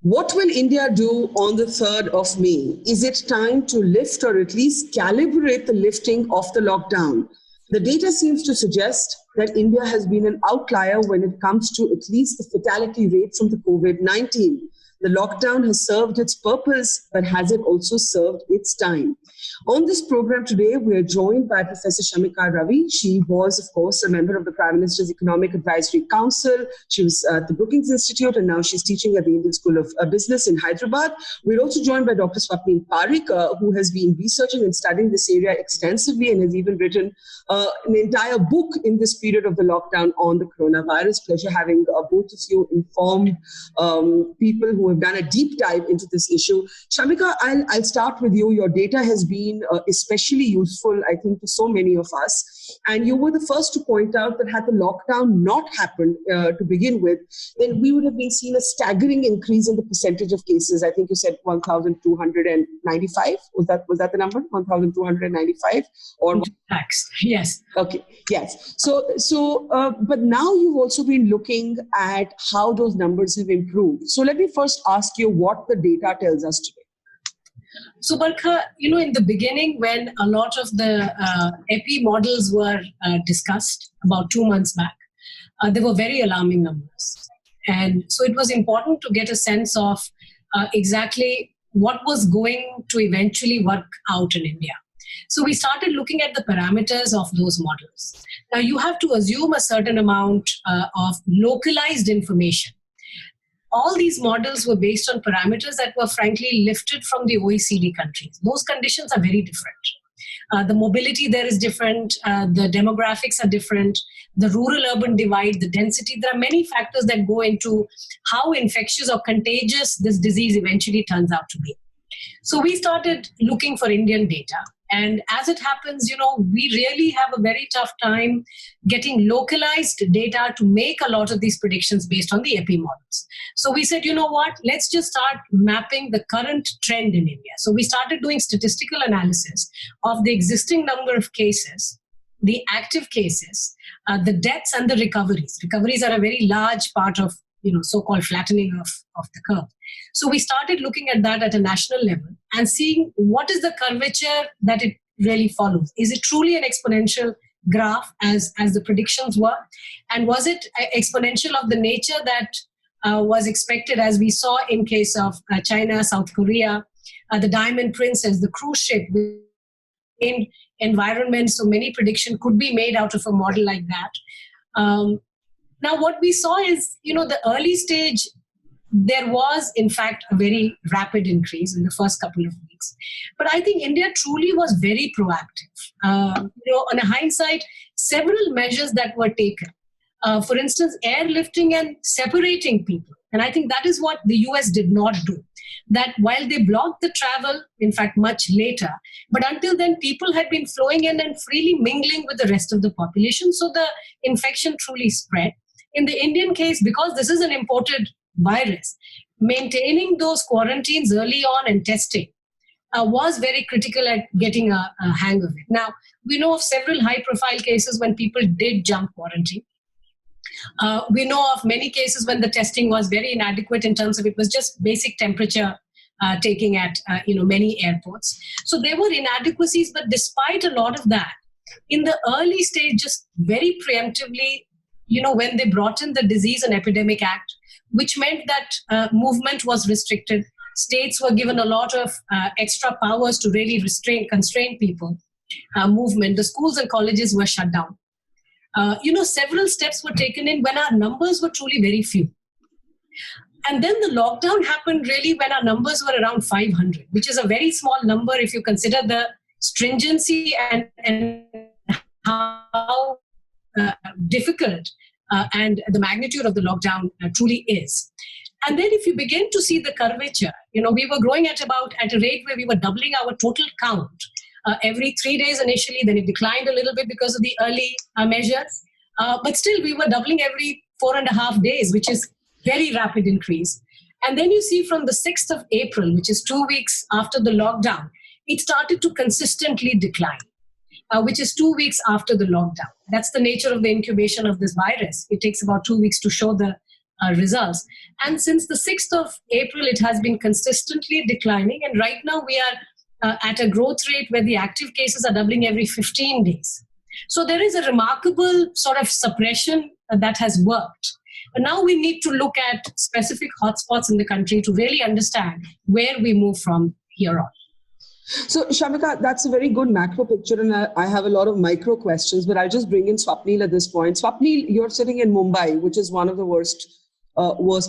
What will India do on the 3rd of May? Is it time to lift or at least calibrate the lifting of the lockdown? The data seems to suggest that India has been an outlier when it comes to at least the fatality rate from the COVID-19. The lockdown has served its purpose, but has it also served its time? On this program today, we are joined by Professor Shamika Ravi. She was, of course, a member of the Prime Minister's Economic Advisory Council. She was at the Brookings Institute, and now she's teaching at the Indian School of Business in Hyderabad. We're also joined by Dr. Swapnil Parikh, who has been researching and studying this area extensively and has even written an entire book in this period of the lockdown on the coronavirus. Pleasure having both of you informed people who have done a deep dive into this issue. Shamika, I'll start with you. Your data has been especially useful, I think, to so many of us. And you were the first to point out that had the lockdown not happened to begin with, then we would have been seeing a staggering increase in the percentage of cases. I think you said 1,295. Was that the number? 1,295 or tax? Yes. Okay. Yes. So, but now you've also been looking at how those numbers have improved. So let me first ask you what the data tells us today. So, Barkha, in the beginning, when a lot of the EPI models were discussed about 2 months back, they were very alarming numbers. And so it was important to get a sense of exactly what was going to eventually work out in India. So we started looking at the parameters of those models. Now, you have to assume a certain amount of localized information. All these models were based on parameters that were frankly lifted from the OECD countries. Those conditions are very different. The mobility there is different. The demographics are different. The rural-urban divide, the density. There are many factors that go into how infectious or contagious this disease eventually turns out to be. So we started looking for Indian data. And as it happens, we really have a very tough time getting localized data to make a lot of these predictions based on the EPI models. So we said, let's just start mapping the current trend in India. So we started doing statistical analysis of the existing number of cases, the active cases, the deaths and the recoveries. Recoveries are a very large part of so-called flattening of the curve. So we started looking at that at a national level and seeing what is the curvature that it really follows. Is it truly an exponential graph as the predictions were? And was it exponential of the nature that was expected, as we saw in case of China, South Korea, the Diamond Princess, the cruise ship in environment? So many predictions could be made out of a model like that. Now, what we saw is, the early stage, there was, in fact, a very rapid increase in the first couple of weeks. But I think India truly was very proactive. On a hindsight, several measures that were taken. For instance, airlifting and separating people. And I think that is what the US did not do. That while they blocked the travel, in fact, much later, but until then, people had been flowing in and freely mingling with the rest of the population. So the infection truly spread. In the Indian case, because this is an imported virus, maintaining those quarantines early on and testing was very critical at getting a hang of it. Now, we know of several high-profile cases when people did jump quarantine. We know of many cases when the testing was very inadequate in terms of it was just basic temperature taking at many airports. So there were inadequacies, but despite a lot of that, in the early stage, just very preemptively, when they brought in the Disease and Epidemic Act, which meant that movement was restricted. States were given a lot of extra powers to really constrain people, movement. The schools and colleges were shut down. Several steps were taken in when our numbers were truly very few. And then the lockdown happened really when our numbers were around 500, which is a very small number if you consider the stringency and how difficult and the magnitude of the lockdown truly is. And then if you begin to see the curvature, we were growing at a rate where we were doubling our total count every 3 days initially, then it declined a little bit because of the early measures. But still, we were doubling every 4.5 days, which is very rapid increase. And then you see from the 6th of April, which is 2 weeks after the lockdown, it started to consistently decline. Which is 2 weeks after the lockdown. That's the nature of the incubation of this virus. It takes about 2 weeks to show the results. And since the 6th of April, it has been consistently declining. And right now we are at a growth rate where the active cases are doubling every 15 days. So there is a remarkable sort of suppression that has worked. But now we need to look at specific hotspots in the country to really understand where we move from here on. So, Shamika, that's a very good macro picture, and I have a lot of micro questions, but I'll just bring in Swapnil at this point. Swapnil, you're sitting in Mumbai, which is one of the worst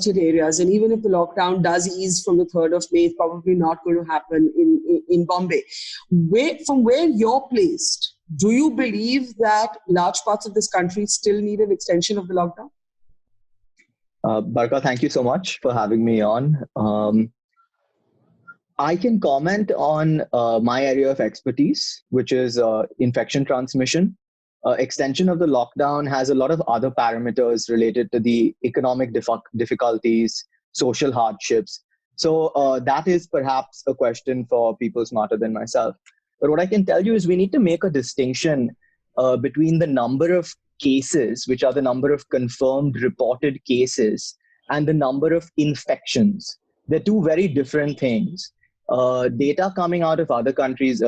hit areas, and even if the lockdown does ease from the 3rd of May, it's probably not going to happen in Bombay. From where you're placed, do you believe that large parts of this country still need an extension of the lockdown? Barka, thank you so much for having me on. I can comment on my area of expertise, which is infection transmission. Extension of the lockdown has a lot of other parameters related to the economic difficulties, social hardships. So that is perhaps a question for people smarter than myself. But what I can tell you is we need to make a distinction between the number of cases, which are the number of confirmed reported cases, and the number of infections. They're two very different things. Data coming out of other countries,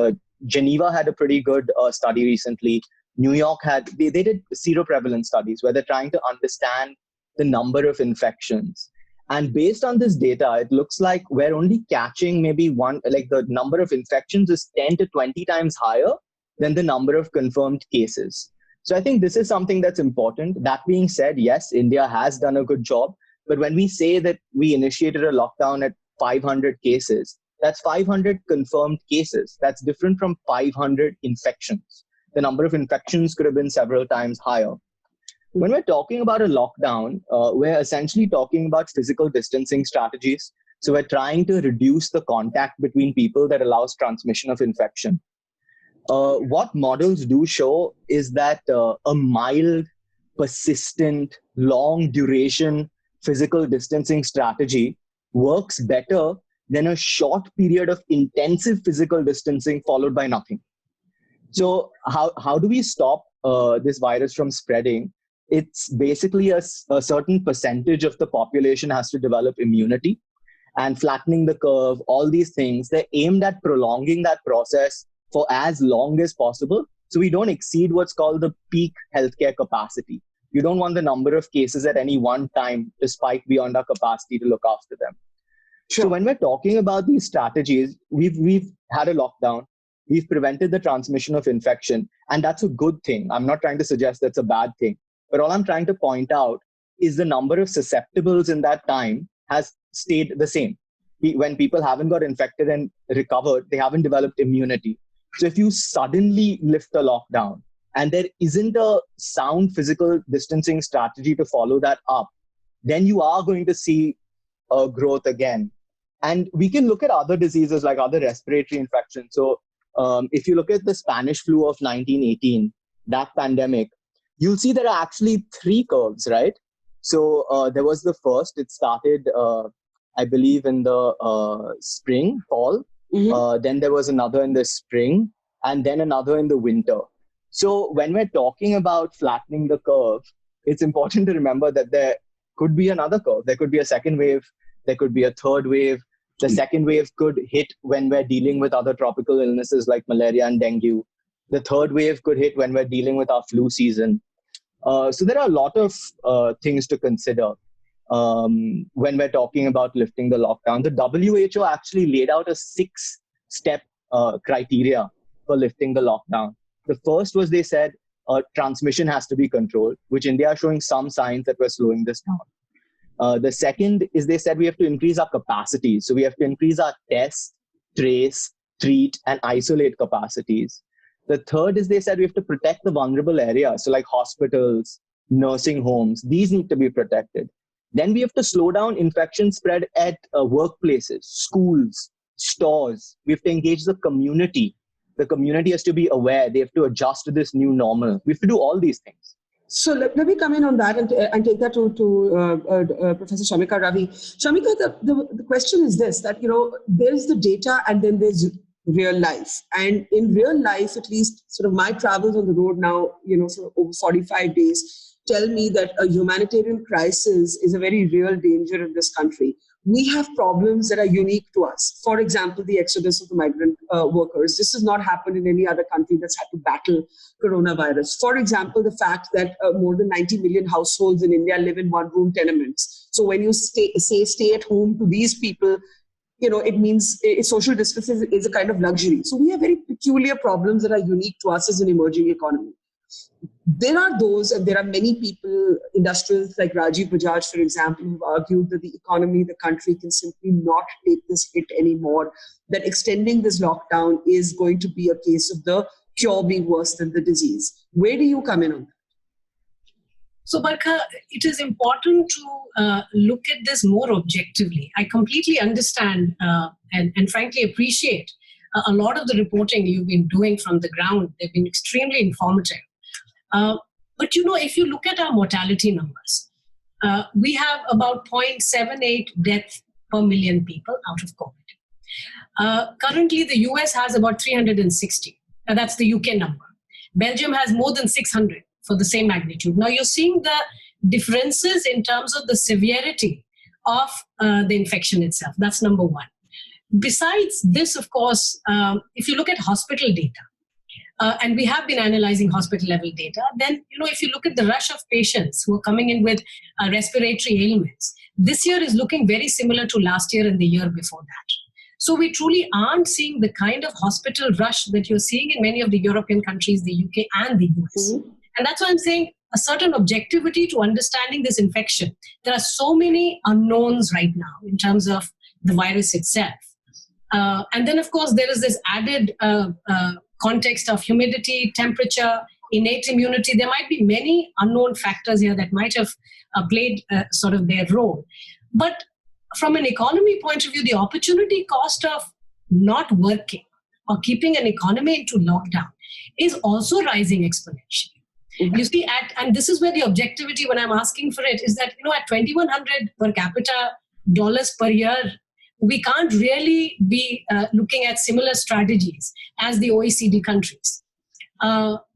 Geneva had a pretty good study recently. New York they did seroprevalence studies where they're trying to understand the number of infections. And based on this data, it looks like we're only catching maybe the number of infections is 10 to 20 times higher than the number of confirmed cases. So I think this is something that's important. That being said, yes, India has done a good job. But when we say that we initiated a lockdown at 500 cases, that's 500 confirmed cases. That's different from 500 infections. The number of infections could have been several times higher. When we're talking about a lockdown, we're essentially talking about physical distancing strategies. So we're trying to reduce the contact between people that allows transmission of infection. What models do show is that a mild, persistent, long duration physical distancing strategy works better than a short period of intensive physical distancing followed by nothing. So how do we stop this virus from spreading? It's basically a certain percentage of the population has to develop immunity, and flattening the curve, all these things, they're aimed at prolonging that process for as long as possible. So we don't exceed what's called the peak healthcare capacity. You don't want the number of cases at any one time to spike beyond our capacity to look after them. Sure. So when we're talking about these strategies, we've had a lockdown. We've prevented the transmission of infection, and that's a good thing. I'm not trying to suggest that's a bad thing. But all I'm trying to point out is the number of susceptibles in that time has stayed the same. When people haven't got infected and recovered, they haven't developed immunity. So if you suddenly lift a lockdown and there isn't a sound physical distancing strategy to follow that up, then you are going to see growth again. And we can look at other diseases like other respiratory infections. So if you look at the Spanish flu of 1918, that pandemic, you'll see there are actually 3 curves, right? So there was the first, it started, I believe, in the spring, fall. Mm-hmm. Then there was another in the spring, and then another in the winter. So when we're talking about flattening the curve, it's important to remember that there could be another curve. There could be a second wave. There could be a third wave. The second wave could hit when we're dealing with other tropical illnesses like malaria and dengue. The third wave could hit when we're dealing with our flu season. So there are a lot of things to consider when we're talking about lifting the lockdown. The WHO actually laid out a 6-step criteria for lifting the lockdown. The first was, they said, transmission has to be controlled, which India is showing some signs that we're slowing this down. The second is, they said we have to increase our capacity. So we have to increase our test, trace, treat, and isolate capacities. The third is, they said we have to protect the vulnerable areas. So like hospitals, nursing homes, these need to be protected. Then we have to slow down infection spread at workplaces, schools, stores. We have to engage the community. The community has to be aware. They have to adjust to this new normal. We have to do all these things. So let me come in on that and take that to Professor Shamika Ravi. Shamika, the question is this, that, there's the data and then there's real life. And in real life, at least sort of my travels on the road now, sort of over 45 days, tell me that a humanitarian crisis is a very real danger in this country. We have problems that are unique to us. For example, the exodus of the migrant workers. This has not happened in any other country that's had to battle coronavirus. For example, the fact that more than 90 million households in India live in one-room tenements. So when you say stay at home to these people, it means social distancing is a kind of luxury. So we have very peculiar problems that are unique to us as an emerging economy. There are those, and there are many people, industrialists like Rajiv Bajaj, for example, who've argued that the economy, the country can simply not take this hit anymore, that extending this lockdown is going to be a case of the cure being worse than the disease. Where do you come in on that? So, Barkha, it is important to look at this more objectively. I completely understand and frankly appreciate a lot of the reporting you've been doing from the ground. They've been extremely informative. But if you look at our mortality numbers, we have about 0.78 deaths per million people out of COVID. Currently, the US has about 360. That's the UK number. Belgium has more than 600 for the same magnitude. Now, you're seeing the differences in terms of the severity of the infection itself. That's number one. Besides this, of course, if you look at hospital data, and we have been analyzing hospital level data, then, if you look at the rush of patients who are coming in with respiratory ailments, this year is looking very similar to last year and the year before that. So we truly aren't seeing the kind of hospital rush that you're seeing in many of the European countries, the UK and the US. Mm-hmm. And that's why I'm saying a certain objectivity to understanding this infection. There are so many unknowns right now in terms of the virus itself. And then, of course, there is this added context of humidity, temperature, innate immunity. There might be many unknown factors here that might have played sort of their role. But from an economy point of view, the opportunity cost of not working or keeping an economy into lockdown is also rising exponentially. Mm-hmm. You see, and this is where the objectivity, when I'm asking for it, is that, at $2,100 per capita dollars per year, we can't really be looking at similar strategies as the OECD countries.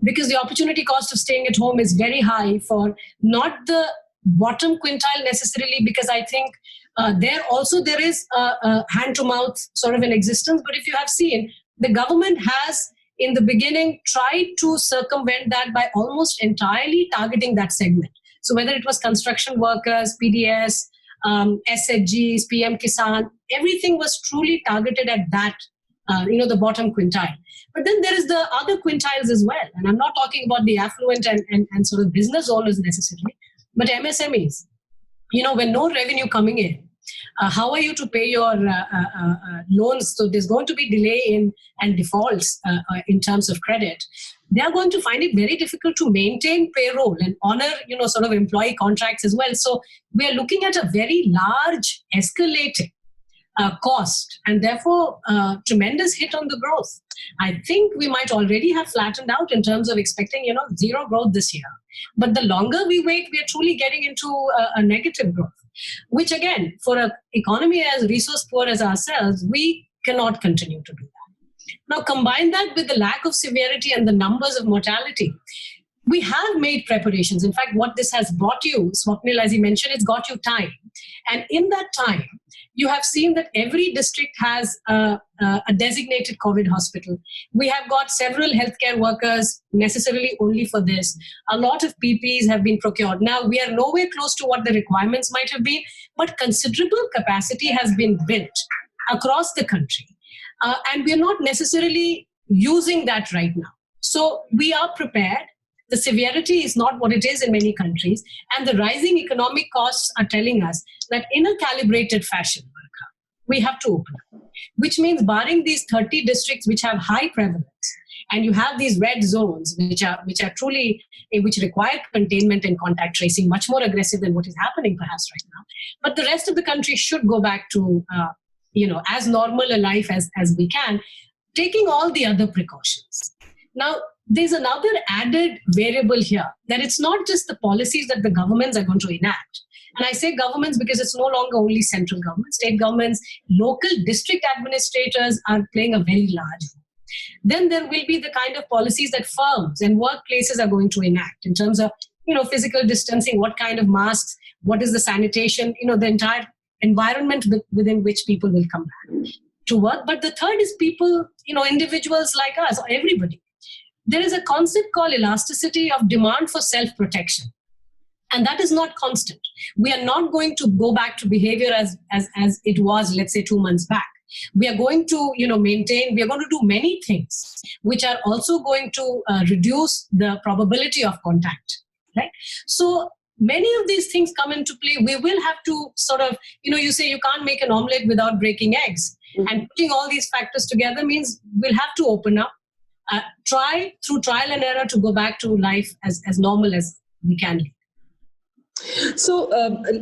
Because the opportunity cost of staying at home is very high for not the bottom quintile necessarily, because I think there is a hand-to-mouth sort of an existence. But if you have seen, the government has, in the beginning, tried to circumvent that by almost entirely targeting that segment. So whether it was construction workers, PDS, SHGs, PM Kisan, everything was truly targeted at that, the bottom quintile. But then there is the other quintiles as well. And I'm not talking about the affluent and sort of business owners necessarily, but MSMEs. When no revenue coming in, how are you to pay your loans? So there's going to be delay and defaults in terms of credit. They are going to find it very difficult to maintain payroll and honor, sort of employee contracts as well. So we are looking at a very large escalating cost and therefore tremendous hit on the growth. I think we might already have flattened out in terms of expecting, zero growth this year. But the longer we wait, we are truly getting into a negative growth, which again, for an economy as resource poor as ourselves, we cannot continue to do that. Now, combine that with the lack of severity and the numbers of mortality. We have made preparations. In fact, what this has brought you, Swapnil, as you mentioned, it's got you time. And in that time, you have seen that every district has a designated COVID hospital. We have got several healthcare workers necessarily only for this. A lot of PPEs have been procured. Now, we are nowhere close to what the requirements might have been, but considerable capacity has been built across the country. And we're not necessarily using that right now. So we are prepared. The severity is not what it is in many countries. And the rising economic costs are telling us that in a calibrated fashion, we have to open up. Which means barring these 30 districts which have high prevalence, and you have these red zones which are truly, which require containment and contact tracing, much more aggressive than what is happening perhaps right now. But the rest of the country should go back to as normal a life as we can, taking all the other precautions. Now, there's another added variable here, that it's not just the policies that the governments are going to enact. And I say governments because it's no longer only central government, state governments, local district administrators are playing a very large role. Then there will be the kind of policies that firms and workplaces are going to enact in terms of physical distancing, what kind of masks, what is the sanitation, the entire environment within which people will come back to work. But the third is people, individuals like us, everybody. There is a concept called elasticity of demand for self-protection. And that is not constant. We are not going to go back to behavior as it was, let's say, 2 months back. We are going to, maintain, we are going to do many things which are also going to reduce the probability of contact, right? So many of these things come into play. We will have to sort of, you say you can't make an omelette without breaking eggs. Mm-hmm. And putting all these factors together means we'll have to open up, try through trial and error to go back to life as normal as we can. So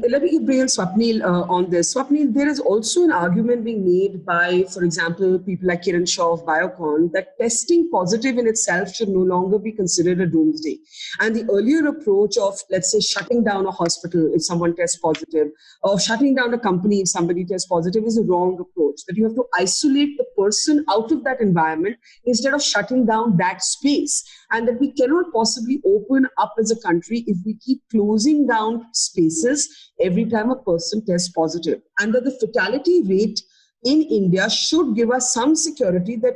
let me bring in Swapnil on this. Swapnil, there is also an argument being made by, for example, people like Kiran Shaw of Biocon, that testing positive in itself should no longer be considered a doomsday. And the earlier approach of, let's say, shutting down a hospital if someone tests positive, or shutting down a company if somebody tests positive is a wrong approach. That you have to isolate the person out of that environment instead of shutting down that space. And that we cannot possibly open up as a country if we keep closing down spaces every time a person tests positive. And that the fatality rate in India should give us some security that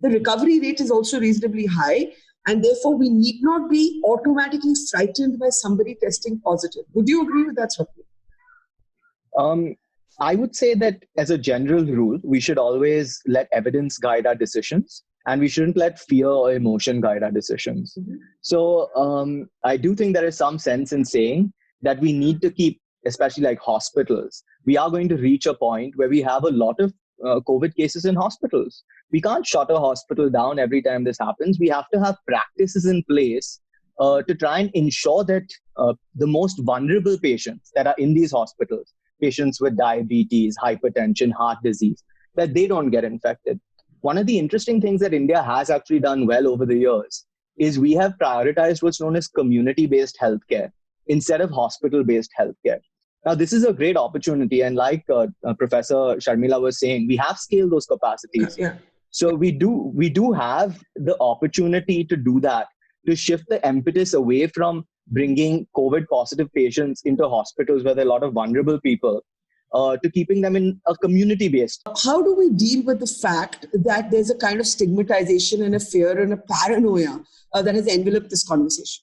the recovery rate is also reasonably high. And therefore, we need not be automatically frightened by somebody testing positive. Would you agree with that, Swapnil? I would say that as a general rule, we should always let evidence guide our decisions. And we shouldn't let fear or emotion guide our decisions. Mm-hmm. So I do think there is some sense in saying that we need to keep, especially like hospitals, we are going to reach a point where we have a lot of COVID cases in hospitals. We can't shut a hospital down every time this happens. We have to have practices in place to try and ensure that the most vulnerable patients that are in these hospitals, patients with diabetes, hypertension, heart disease, that they don't get infected. One of the interesting things that India has actually done well over the years is we have prioritized what's known as community-based healthcare instead of hospital-based healthcare. Now, this is a great opportunity. And like Professor Sharmila was saying, we have scaled those capacities. Yeah. So we do have the opportunity to do that, to shift the impetus away from bringing COVID-positive patients into hospitals where there are a lot of vulnerable people, to keeping them in a community-based. How do we deal with the fact that there's a kind of stigmatization and a fear and a paranoia that has enveloped this conversation?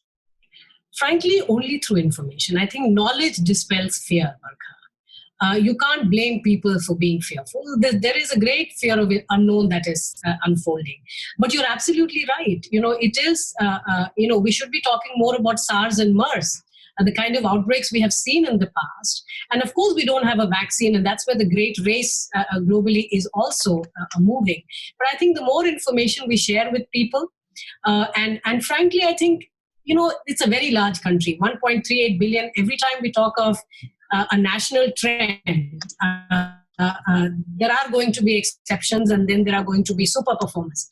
Frankly, only through information. I think knowledge dispels fear, Barkha. You can't blame people for being fearful. There is a great fear of unknown that is unfolding. But you're absolutely right. It is, we should be talking more about SARS and MERS. The kind of outbreaks we have seen in the past. And of course, we don't have a vaccine, and that's where the great race globally is also moving. But I think the more information we share with people, and frankly, I think, it's a very large country, 1.38 billion. Every time we talk of a national trend, there are going to be exceptions, and then there are going to be super performers.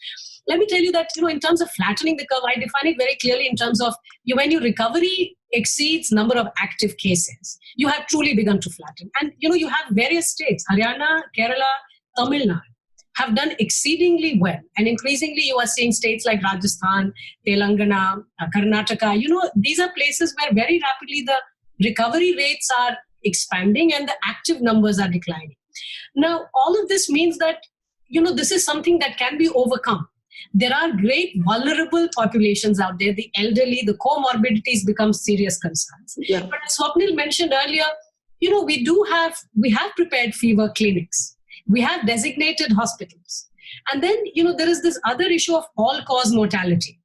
Let me tell you that, in terms of flattening the curve, I define it very clearly in terms of when your recovery exceeds number of active cases, you have truly begun to flatten. And, you have various states, Haryana, Kerala, Tamil Nadu, have done exceedingly well. And increasingly, you are seeing states like Rajasthan, Telangana, Karnataka. These are places where very rapidly the recovery rates are expanding and the active numbers are declining. Now, all of this means that, this is something that can be overcome. There are great vulnerable populations out there, the elderly, the comorbidities become serious concerns. Yeah. But as Swapnil mentioned earlier, we have prepared fever clinics. We have designated hospitals. And then, there is this other issue of all-cause mortality,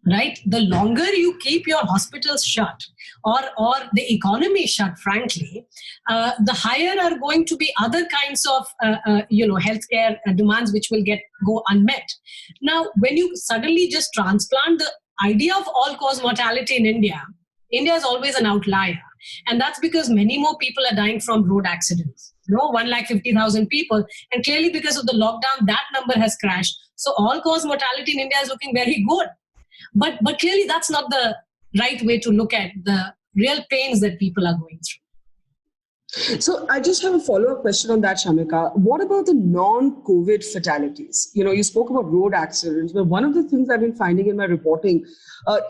right? The longer you keep your hospitals shut or the economy shut, frankly, the higher are going to be other kinds of, healthcare demands which will go unmet. Now, when you suddenly just transplant the idea of all-cause mortality in India is always an outlier. And that's because many more people are dying from road accidents. 150,000 people. And clearly because of the lockdown, that number has crashed. So all-cause mortality in India is looking very good. But clearly that's not the right way to look at the real pains that people are going through. So I just have a follow-up question on that, Shamika. What about the non-COVID fatalities? You spoke about road accidents, but one of the things I've been finding in my reporting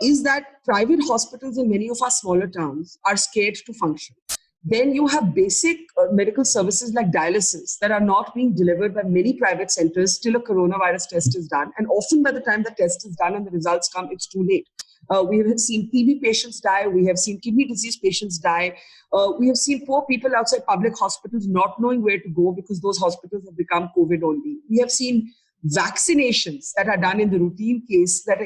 is that private hospitals in many of our smaller towns are scared to function. Then you have basic medical services like dialysis that are not being delivered by many private centers till a coronavirus test is done. And often by the time the test is done and the results come, it's too late. We have seen TB patients die. We have seen kidney disease patients die. We have seen poor people outside public hospitals not knowing where to go because those hospitals have become COVID only. We have seen vaccinations that are done in the routine case that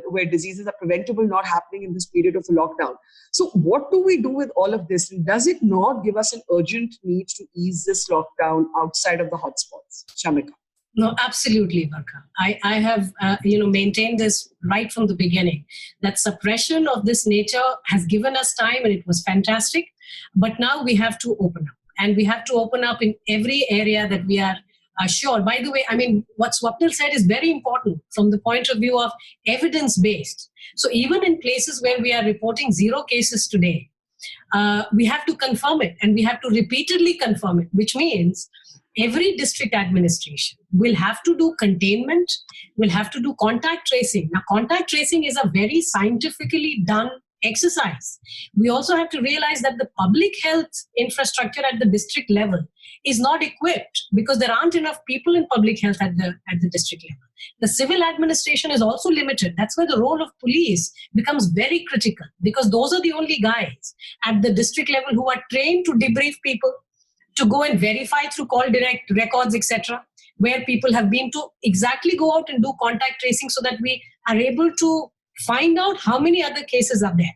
where diseases are preventable not happening in this period of a lockdown. So what do we do with all of this? And does it not give us an urgent need to ease this lockdown outside of the hotspots? Shamika. No, absolutely, Barkha. I have maintained this right from the beginning, that suppression of this nature has given us time and it was fantastic. But now we have to open up, and we have to open up in every area that we are sure. By the way, I mean, what Swapnil said is very important from the point of view of evidence-based. So even in places where we are reporting 0 cases today, we have to confirm it, and we have to repeatedly confirm it, which means every district administration will have to do containment, will have to do contact tracing. Now, contact tracing is a very scientifically done exercise. We also have to realize that the public health infrastructure at the district level is not equipped because there aren't enough people in public health at the district level. The civil administration is also limited. That's where the role of police becomes very critical, because those are the only guys at the district level who are trained to debrief people, to go and verify through call direct records, etc., where people have been to exactly go out and do contact tracing so that we are able to find out how many other cases are there.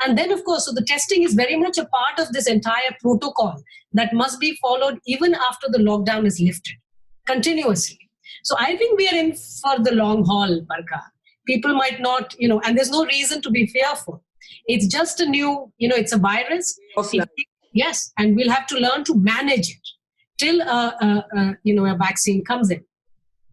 And then, of course, so the testing is very much a part of this entire protocol that must be followed even after the lockdown is lifted, continuously. So I think we are in for the long haul, Barkha. People might not, and there's no reason to be fearful. It's just a new, it's a virus. Yes, and we'll have to learn to manage it till a vaccine comes in.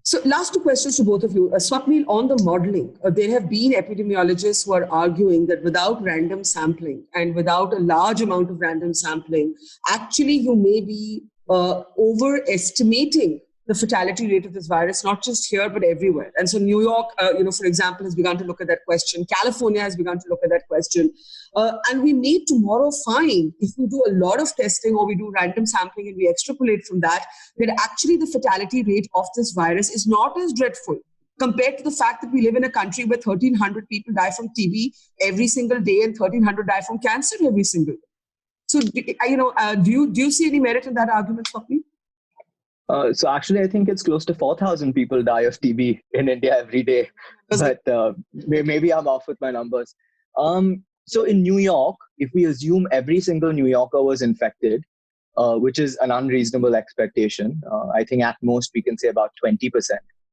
So last 2 questions to both of you. Swapnil, on the modeling, there have been epidemiologists who are arguing that without random sampling and without a large amount of random sampling, actually you may be overestimating the fatality rate of this virus, not just here, but everywhere. And so New York, for example, has begun to look at that question. California has begun to look at that question. And we may tomorrow find, if we do a lot of testing or we do random sampling and we extrapolate from that actually the fatality rate of this virus is not as dreadful compared to the fact that we live in a country where 1,300 people die from TB every single day and 1,300 die from cancer every single day. So, do you see any merit in that argument, Swapnil? So actually, I think it's close to 4,000 people die of TB in India every day. But maybe I'm off with my numbers. So in New York, if we assume every single New Yorker was infected, which is an unreasonable expectation, I think at most we can say about 20%.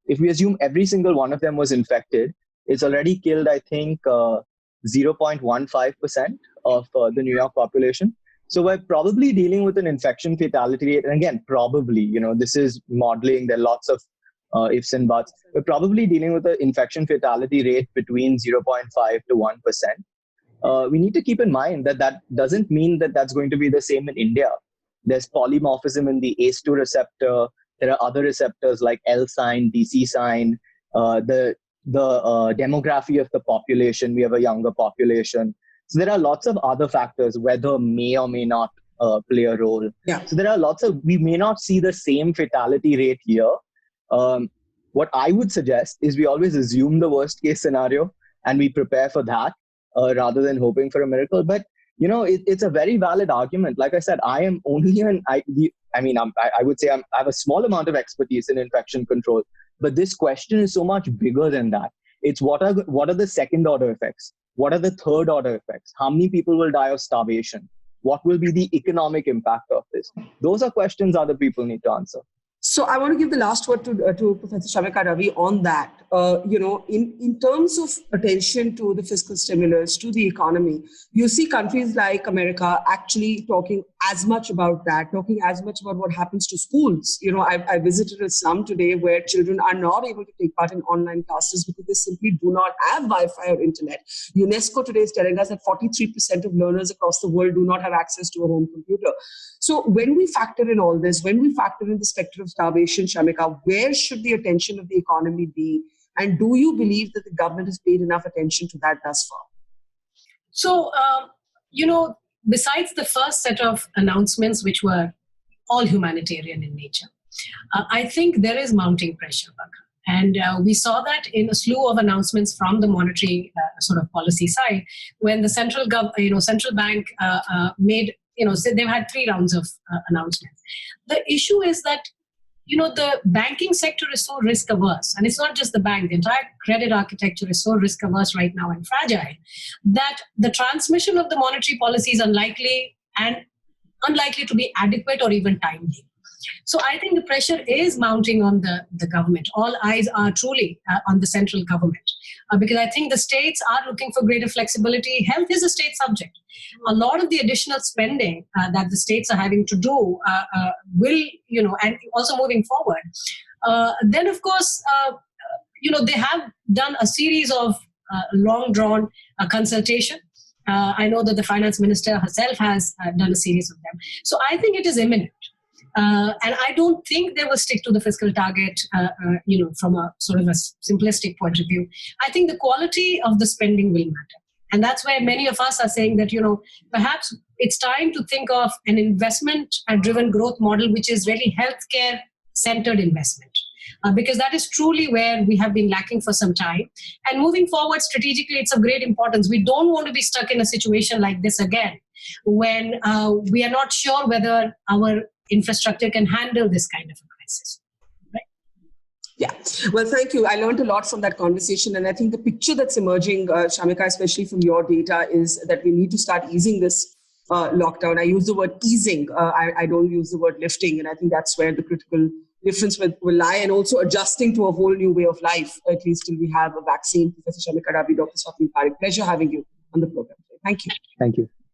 If we assume every single one of them was infected, it's already killed, I think, 0.15% of the New York population. So we're probably dealing with an infection fatality rate. And again, probably, this is modeling. There are lots of ifs and buts. We're probably dealing with an infection fatality rate between 0.5 to 1%. We need to keep in mind that doesn't mean that that's going to be the same in India. There's polymorphism in the ACE2 receptor. There are other receptors like L sign, DC sign, the demography of the population. We have a younger population. So there are lots of other factors. Weather may or may not play a role. Yeah. So there are we may not see the same fatality rate here. What I would suggest is we always assume the worst case scenario and we prepare for that rather than hoping for a miracle. But, it's a very valid argument. Like I said, I am only I would say I have a small amount of expertise in infection control, but this question is so much bigger than that. It's what are the second order effects? What are the third order effects? How many people will die of starvation? What will be the economic impact of this? Those are questions other people need to answer. So I want to give the last word to Professor Shamika Ravi on that. In terms of attention to the fiscal stimulus, to the economy, you see countries like America actually talking as much about that, talking as much about what happens to schools. I visited a slum today where children are not able to take part in online classes because they simply do not have Wi-Fi or internet. UNESCO today is telling us that 43% of learners across the world do not have access to a home computer. So when we factor in all this, when we factor in the specter of starvation, Shamika, where should the attention of the economy be? And do you believe that the government has paid enough attention to that thus far? So, besides the first set of announcements, which were all humanitarian in nature, I think there is mounting pressure, Bagha. And we saw that in a slew of announcements from the monetary sort of policy side, when the central bank made, so they've had 3 rounds of announcements. The issue is that, the banking sector is so risk averse, and it's not just the bank, the entire credit architecture is so risk averse right now and fragile that the transmission of the monetary policy is unlikely to be adequate or even timely. So I think the pressure is mounting on the government. All eyes are truly on the central government because I think the states are looking for greater flexibility. Health is a state subject. A lot of the additional spending that the states are having to do will, and also moving forward. Then, of course, they have done a series of long-drawn consultation. I know that the finance minister herself has done a series of them. So I think it is imminent. And I don't think they will stick to the fiscal target, from a sort of a simplistic point of view. I think the quality of the spending will matter. And that's where many of us are saying that, perhaps it's time to think of an investment-driven growth model, which is really healthcare-centered investment. Because that is truly where we have been lacking for some time. And moving forward strategically, it's of great importance. We don't want to be stuck in a situation like this again, when we are not sure whether our infrastructure can handle this kind of a crisis. Right? Yeah. Well, thank you. I learned a lot from that conversation. And I think the picture that's emerging, Shamika, especially from your data, is that we need to start easing this lockdown. I use the word easing. I don't use the word lifting. And I think that's where the critical difference will lie, and also adjusting to a whole new way of life, at least till we have a vaccine. Professor Shamika Ravi, Dr. Swapnil Parekh, pleasure having you on the program. Thank you. Thank you.